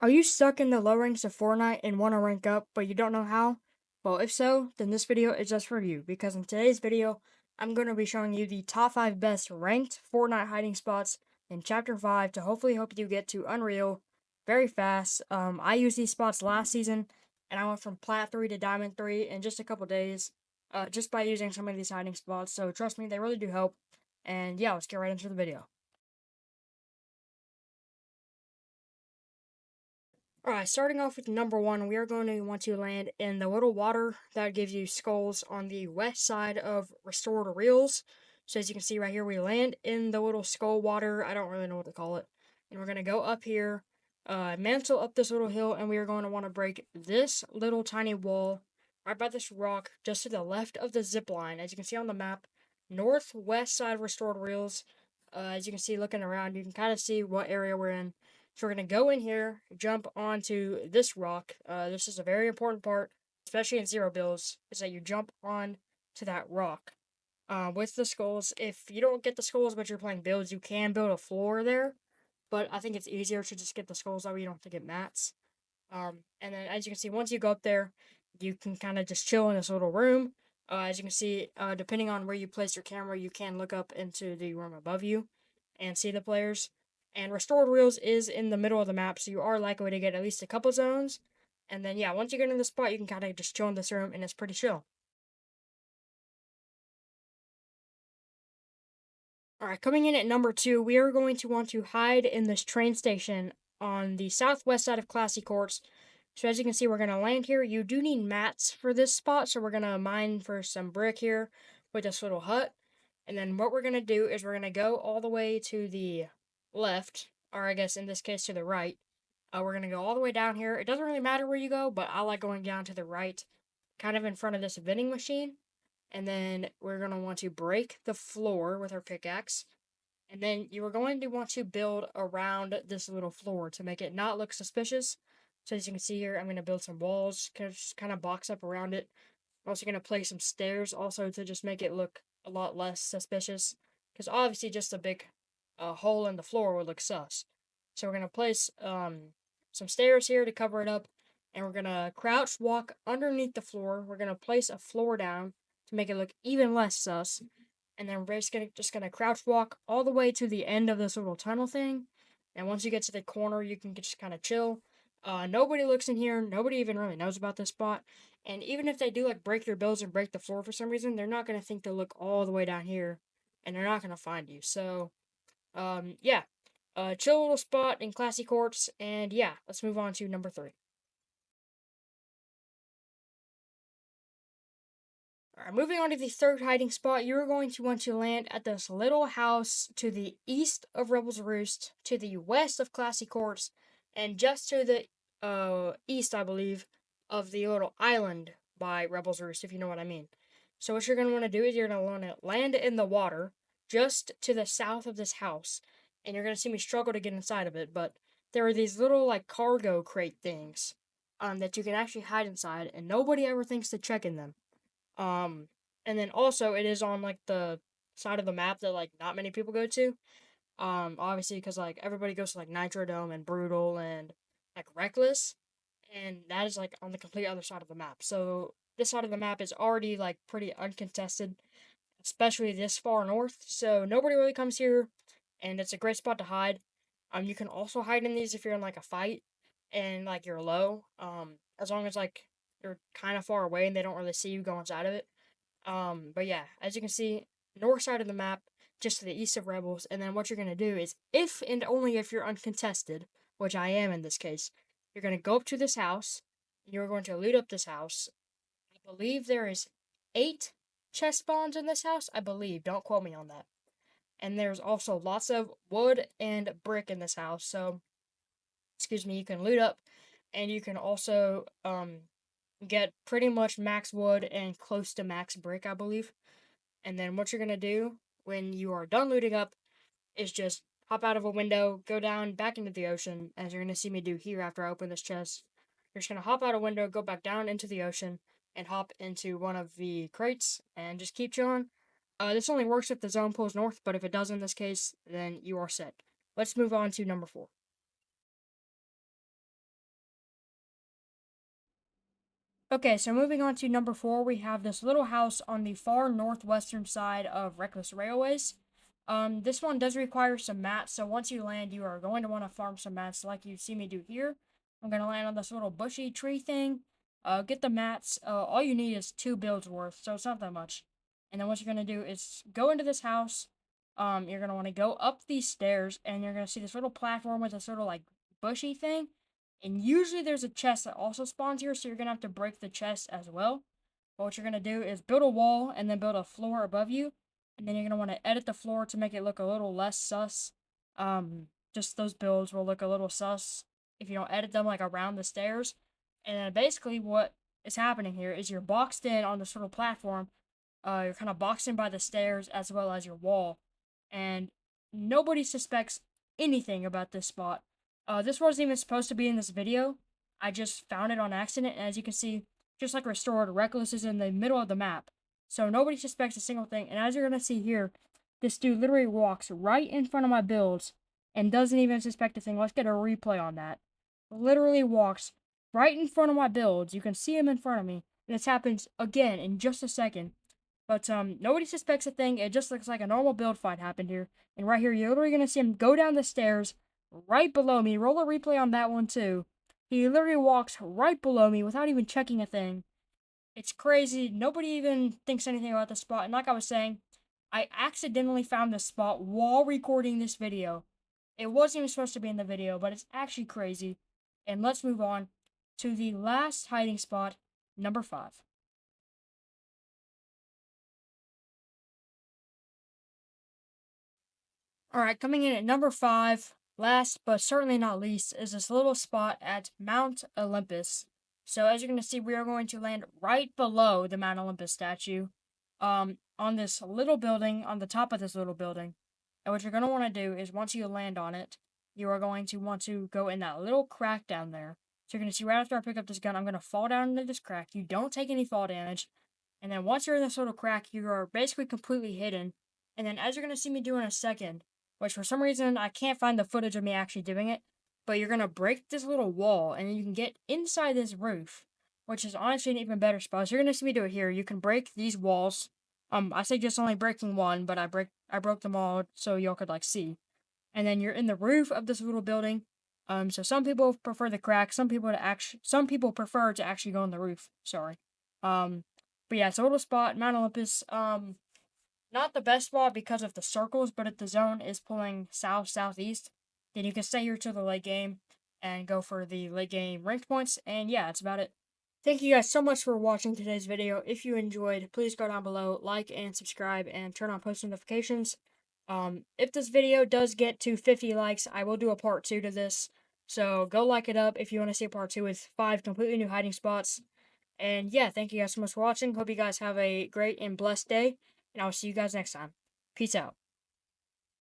Are you stuck in the low ranks of Fortnite and want to rank up, but you don't know how? Well, if so, then this video is just for you, because in today's video, I'm going to be showing you the top 5 best ranked Fortnite hiding spots in Chapter 5 to hopefully help you get to Unreal very fast. I used these spots last season, and I went from Plat 3 to Diamond 3 in just a couple days, just by using some of these hiding spots, so trust me, they really do help. And yeah, let's get right into the video. Alright, starting off with number one, we are going to want to land in the little water that gives you skulls on the west side of Restored Reels. So as you can see right here, we land in the little skull water. I don't really know what to call it. And we're going to go up here, mantle up this little hill, and we are going to want to break this little tiny wall right by this rock just to the left of the zip line. As you can see on the map, northwest side of Restored Reels. As you can see looking around, you can kind of see what area we're in. So we're going to go in here, jump onto this rock. This is a very important part, especially in zero builds, is that you jump on to that rock. With the skulls, if you don't get the skulls but you're playing builds, you can build a floor there. But I think it's easier to just get the skulls that way you don't have to get mats. And then as you can see, once you go up there, you can kind of just chill in this little room. As you can see, depending on where you place your camera, you can look up into the room above you and see the players. And Restored Wheels is in the middle of the map, so you are likely to get at least a couple zones. And then, yeah, once you get in the spot, you can kind of just chill in this room, and it's pretty chill. Alright, coming in at number 2, we are going to want to hide in this train station on the southwest side of Classy Quartz. So as you can see, we're going to land here. You do need mats for this spot, so we're going to mine for some brick here with this little hut. And then what we're going to do is we're going to go all the way to the left, or I guess in this case to the right. We're going to go all the way down here. It doesn't really matter where you go, but I like going down to the right, kind of in front of this vending machine. And then we're going to want to break the floor with our pickaxe. And then you are going to want to build around this little floor to make it not look suspicious. So as you can see here, I'm going to build some walls, kind of box up around it. I'm also going to place some stairs also to just make it look a lot less suspicious. Because obviously just a big hole in the floor would look sus. So we're going to place some stairs here to cover it up. And we're going to crouch walk underneath the floor. We're going to place a floor down to make it look even less sus. And then we're just gonna crouch walk all the way to the end of this little tunnel thing. And once you get to the corner, you can just kind of chill. Nobody looks in here. Nobody even really knows about this spot. And even if they do like break your builds and break the floor for some reason, they're not gonna think to look all the way down here, and they're not gonna find you. So, yeah, chill little spot in Classy Courts, and yeah, let's move on to number 3. Alright, moving on to the third hiding spot, you're going to want to land at this little house to the east of Rebel's Roost, to the west of Classy Courts, and just to the east, I believe, of the little island by Rebel's Roost, if you know what I mean. So what you're going to want to do is you're going to want to land in the water just to the south of this house, and you're going to see me struggle to get inside of it, but there are these little like cargo crate things that you can actually hide inside, and nobody ever thinks to check in them. Um, and then also it is on like the side of the map that like not many people go to. Obviously because like everybody goes to like Nitro Dome and Brutal and like Reckless, and that is like on the complete other side of the map. So this side of the map is already like pretty uncontested, especially this far north. So nobody really comes here, and it's a great spot to hide. You can also hide in these if you're in like a fight and like you're low. As long as like you're kind of far away and they don't really see you go inside of it. But yeah, as you can see, north side of the map, just to the east of Rebels, and then what you're gonna do is, if and only if you're uncontested, which I am in this case, you're gonna go up to this house, and you're going to loot up this house. I believe there is 8 chest spawns in this house, I believe, don't quote me on that. And there's also lots of wood and brick in this house, so, excuse me, you can loot up, and you can also, get pretty much max wood and close to max brick, I believe. And then what you're gonna do when you are done looting up is just hop out of a window, go down back into the ocean, as you're gonna see me do here after I open this chest. You're just gonna hop out a window, go back down into the ocean, and hop into one of the crates, and just keep chilling. This only works if the zone pulls north, but if it does in this case, then you are set. Let's move on to number 4. Okay, so moving on to number 4, we have this little house on the far northwestern side of Reckless Railways. This one does require some mats, so once you land, you are going to want to farm some mats like you see me do here. I'm going to land on this little bushy tree thing. Get the mats. All you need is 2 builds worth, so it's not that much. And then what you're going to do is go into this house. You're going to want to go up these stairs, and you're going to see this little platform with a sort of like bushy thing. And usually there's a chest that also spawns here, so you're going to have to break the chest as well. But what you're going to do is build a wall and then build a floor above you. And then you're going to want to edit the floor to make it look a little less sus. Just those builds will look a little sus if you don't edit them like around the stairs. And then basically what is happening here is you're boxed in on this little platform. You're kind of boxed in by the stairs as well as your wall. And nobody suspects anything about this spot. This wasn't even supposed to be in this video. I just found it on accident, and as you can see, just like Restored, Reckless is in the middle of the map. So nobody suspects a single thing, and as you're going to see here, this dude literally walks right in front of my builds and doesn't even suspect a thing. Let's get a replay on that. Literally walks right in front of my builds. You can see him in front of me, and this happens again in just a second. But nobody suspects a thing. It just looks like a normal build fight happened here. And right here, you're literally going to see him go down the stairs right below me. Roll a replay on that one too. He literally walks right below me without even checking a thing. It's crazy. Nobody even thinks anything about the spot. And like I was saying, I accidentally found this spot while recording this video. It wasn't even supposed to be in the video, but it's actually crazy. And let's move on to the last hiding spot, number 5. Alright, coming in at number 5, last but certainly not least, is this little spot at Mount Olympus. So as you're going to see, we are going to land right below the Mount Olympus statue, on this little building, on the top of this little building. And what you're going to want to do is once you land on it, you are going to want to go in that little crack down there. So you're going to see right after I pick up this gun, I'm going to fall down into this crack. You don't take any fall damage. And then once you're in this little crack, you are basically completely hidden. And then as you're going to see me do in a second, which for some reason I can't find the footage of me actually doing it, but you're gonna break this little wall and you can get inside this roof, which is honestly an even better spot. So you're gonna see me do it here. You can break these walls. I say just only breaking one, but I broke them all so y'all could like see. And then you're in the roof of this little building. So some people prefer the crack. Some people prefer to actually go on the roof. Sorry. But yeah, it's a little spot, Mount Olympus. Not the best spot because of the circles, but if the zone is pulling south-southeast, then you can stay here till the late game and go for the late game ranked points. And yeah, that's about it. Thank you guys so much for watching today's video. If you enjoyed, please go down below, like and subscribe, and turn on post notifications. If this video does get to 50 likes, I will do a part 2 to this. So go like it up if you want to see a part 2 with 5 completely new hiding spots. And yeah, thank you guys so much for watching. Hope you guys have a great and blessed day. And I'll see you guys next time. Peace out.